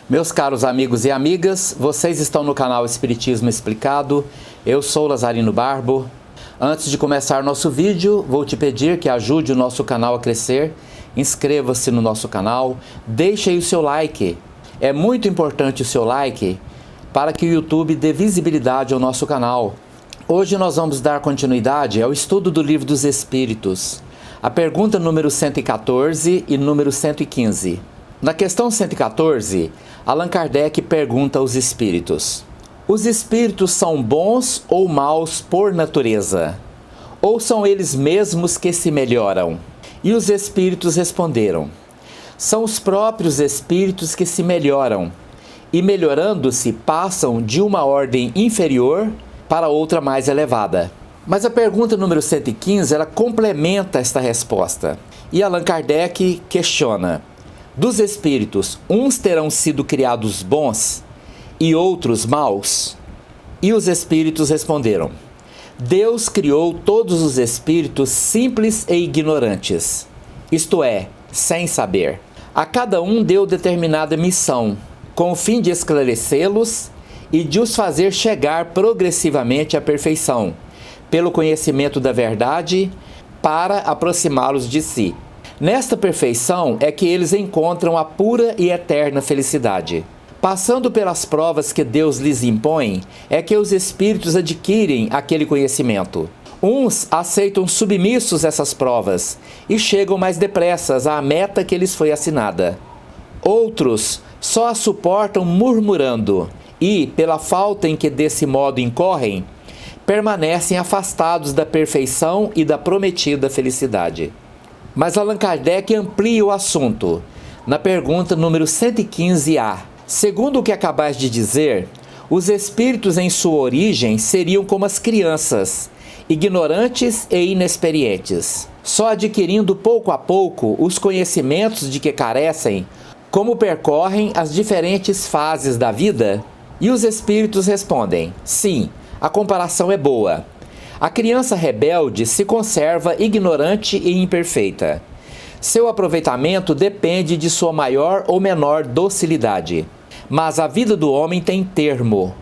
Meus caros amigos e amigas, vocês estão no canal Espiritismo Explicado. Eu sou Lazarino Barbo. Antes de começar nosso vídeo, vou te pedir que ajude o nosso canal a crescer. Inscreva-se no nosso canal, deixe aí o seu like. É muito importante o seu like para que o YouTube dê visibilidade ao nosso canal. Hoje nós vamos dar continuidade ao estudo do Livro dos Espíritos. A pergunta número 114 e número 115. Na questão 114, Allan Kardec pergunta aos espíritos: os espíritos são bons ou maus por natureza? Ou são eles mesmos que se melhoram? E os espíritos responderam: são os próprios espíritos que se melhoram, e melhorando-se passam de uma ordem inferior para outra mais elevada. Mas a pergunta número 115, ela complementa esta resposta. E Allan Kardec questiona: dos espíritos, uns terão sido criados bons e outros maus? E os espíritos responderam: Deus criou todos os espíritos simples e ignorantes, isto é, sem saber. A cada um deu determinada missão, com o fim de esclarecê-los e de os fazer chegar progressivamente à perfeição, pelo conhecimento da verdade, para aproximá-los de si. Nesta perfeição é que eles encontram a pura e eterna felicidade. Passando pelas provas que Deus lhes impõe, é que os espíritos adquirem aquele conhecimento. Uns aceitam submissos essas provas e chegam mais depressas à meta que lhes foi assinada. Outros só a suportam murmurando e, pela falta em que desse modo incorrem, permanecem afastados da perfeição e da prometida felicidade. Mas Allan Kardec amplia o assunto na pergunta número 115A. Segundo o que acabais de dizer, os espíritos em sua origem seriam como as crianças, ignorantes e inexperientes, só adquirindo pouco a pouco os conhecimentos de que carecem, como percorrem as diferentes fases da vida? E os espíritos respondem: sim, a comparação é boa. A criança rebelde se conserva ignorante e imperfeita. Seu aproveitamento depende de sua maior ou menor docilidade. Mas a vida do homem tem termo,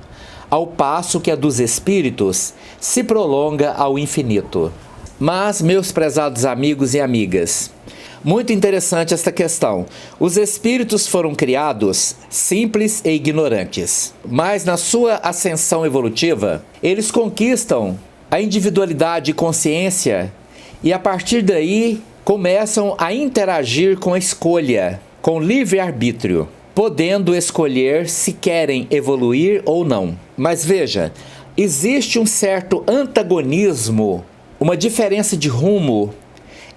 ao passo que a dos espíritos se prolonga ao infinito. Mas, meus prezados amigos e amigas, muito interessante esta questão. Os espíritos foram criados simples e ignorantes, mas na sua ascensão evolutiva, eles conquistam a individualidade e consciência e a partir daí começam a interagir com a escolha, com livre-arbítrio, podendo escolher se querem evoluir ou não. Mas veja, existe um certo antagonismo, uma diferença de rumo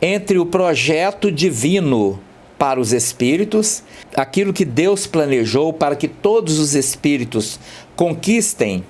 entre o projeto divino para os espíritos, aquilo que Deus planejou para que todos os espíritos conquistem,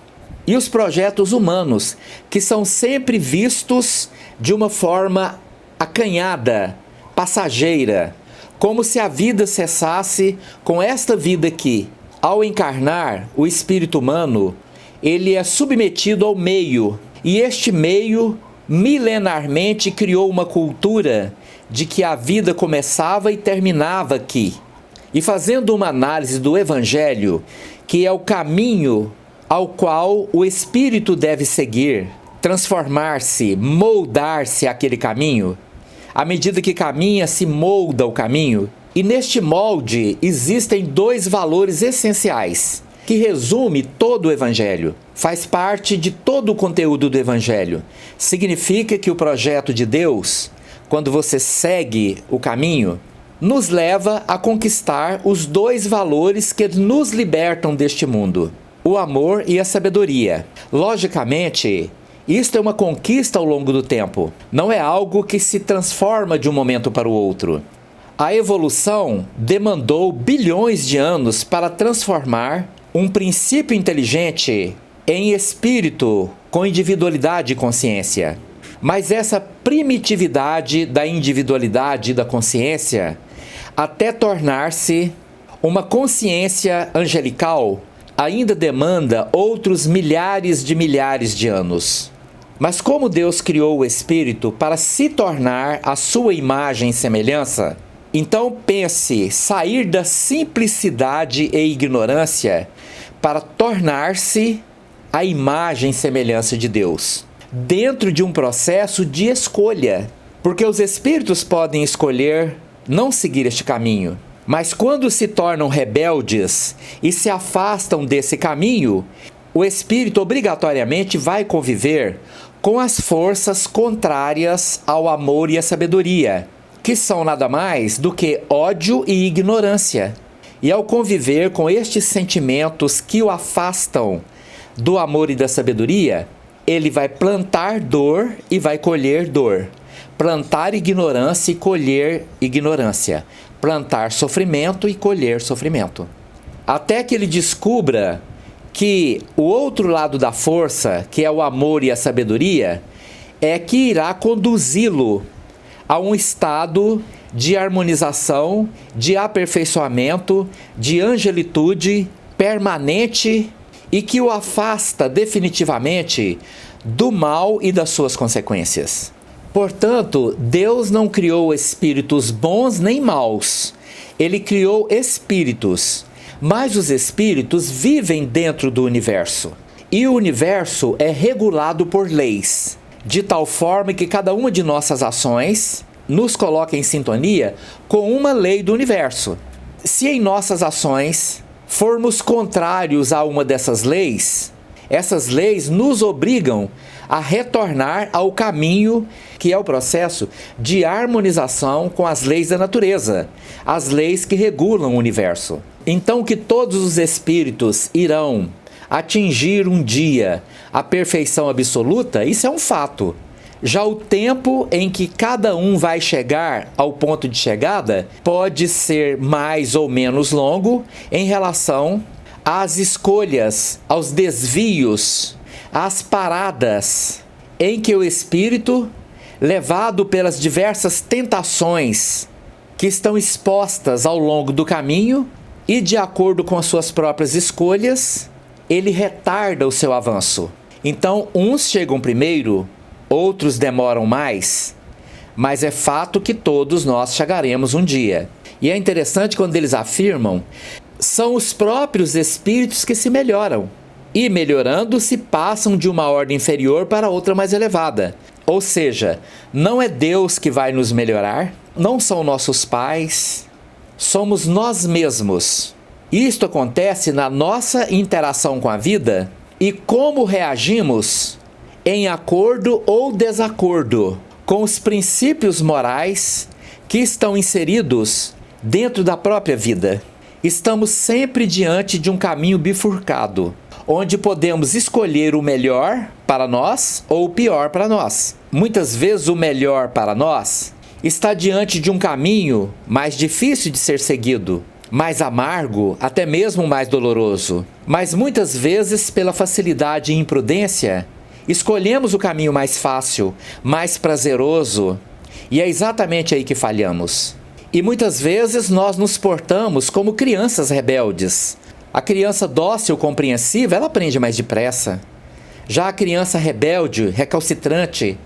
e os projetos humanos, que são sempre vistos de uma forma acanhada, passageira, como se a vida cessasse com esta vida aqui. Ao encarnar, o espírito humano, ele é submetido ao meio, e este meio milenarmente criou uma cultura de que a vida começava e terminava aqui. E fazendo uma análise do Evangelho, que é o caminho ao qual o espírito deve seguir, transformar-se, moldar-se àquele caminho, à medida que caminha, se molda o caminho. E neste molde existem dois valores essenciais, que resume todo o Evangelho, faz parte de todo o conteúdo do Evangelho. Significa que o projeto de Deus, quando você segue o caminho, nos leva a conquistar os dois valores que nos libertam deste mundo: o amor e a sabedoria. Logicamente, isto é uma conquista ao longo do tempo, não é algo que se transforma de um momento para o outro. A evolução demandou bilhões de anos para transformar um princípio inteligente em espírito com individualidade e consciência. Mas essa primitividade da individualidade e da consciência, até tornar-se uma consciência angelical, ainda demanda outros milhares de anos. Mas como Deus criou o espírito para se tornar a sua imagem e semelhança, Então pense, sair da simplicidade e ignorância para tornar-se a imagem e semelhança de Deus, dentro de um processo de escolha, porque os espíritos podem escolher não seguir este caminho, mas quando se tornam rebeldes e se afastam desse caminho, o espírito obrigatoriamente vai conviver com as forças contrárias ao amor e à sabedoria, que são nada mais do que ódio e ignorância. E ao conviver com estes sentimentos que o afastam do amor e da sabedoria, ele vai plantar dor e vai colher dor. Plantar ignorância e colher ignorância. Plantar sofrimento e colher sofrimento. Até que ele descubra que o outro lado da força, que é o amor e a sabedoria, é que irá conduzi-lo a um estado de harmonização, de aperfeiçoamento, de angelitude permanente e que o afasta definitivamente do mal e das suas consequências. Portanto, Deus não criou espíritos bons nem maus. Ele criou espíritos, mas os espíritos vivem dentro do universo. E o universo é regulado por leis, de tal forma que cada uma de nossas ações nos coloca em sintonia com uma lei do universo. Se em nossas ações formos contrários a uma dessas leis, essas leis nos obrigam a retornar ao caminho que é o processo de harmonização com as leis da natureza, as leis que regulam o universo. Então que todos os espíritos irão atingir um dia a perfeição absoluta, isso é um fato. Já o tempo em que cada um vai chegar ao ponto de chegada pode ser mais ou menos longo em relação às escolhas, aos desvios, às paradas em que o espírito, levado pelas diversas tentações que estão expostas ao longo do caminho e de acordo com as suas próprias escolhas, ele retarda o seu avanço. Então, uns chegam primeiro, outros demoram mais, mas é fato que todos nós chegaremos um dia. E é interessante quando eles afirmam, são os próprios espíritos que se melhoram. E melhorando, se passam de uma ordem inferior para outra mais elevada. Ou seja, não é Deus que vai nos melhorar, não são nossos pais, somos nós mesmos. Isto acontece na nossa interação com a vida e como reagimos em acordo ou desacordo com os princípios morais que estão inseridos dentro da própria vida. Estamos sempre diante de um caminho bifurcado, onde podemos escolher o melhor para nós ou o pior para nós. Muitas vezes o melhor para nós está diante de um caminho mais difícil de ser seguido, mais amargo, até mesmo mais doloroso. Mas muitas vezes, pela facilidade e imprudência, escolhemos o caminho mais fácil, mais prazeroso, e é exatamente aí que falhamos. E muitas vezes nós nos portamos como crianças rebeldes. A criança dócil, compreensiva, ela aprende mais depressa. Já a criança rebelde, recalcitrante,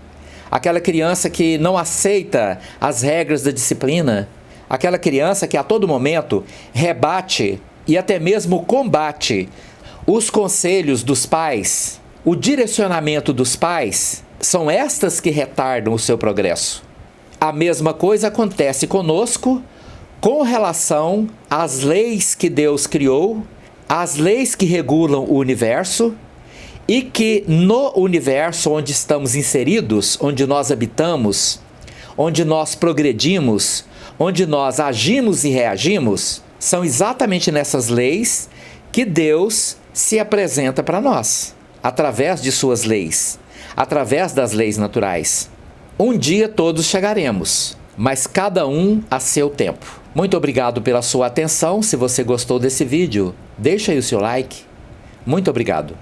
aquela criança que não aceita as regras da disciplina, aquela criança que a todo momento rebate e até mesmo combate os conselhos dos pais, o direcionamento dos pais, são estas que retardam o seu progresso. A mesma coisa acontece conosco com relação às leis que Deus criou, às leis que regulam o universo e que no universo onde estamos inseridos, onde nós habitamos, onde nós progredimos, onde nós agimos e reagimos, são exatamente nessas leis que Deus se apresenta para nós, através de suas leis, através das leis naturais. Um dia todos chegaremos, mas cada um a seu tempo. Muito obrigado pela sua atenção. Se você gostou desse vídeo, deixa aí o seu like. Muito obrigado.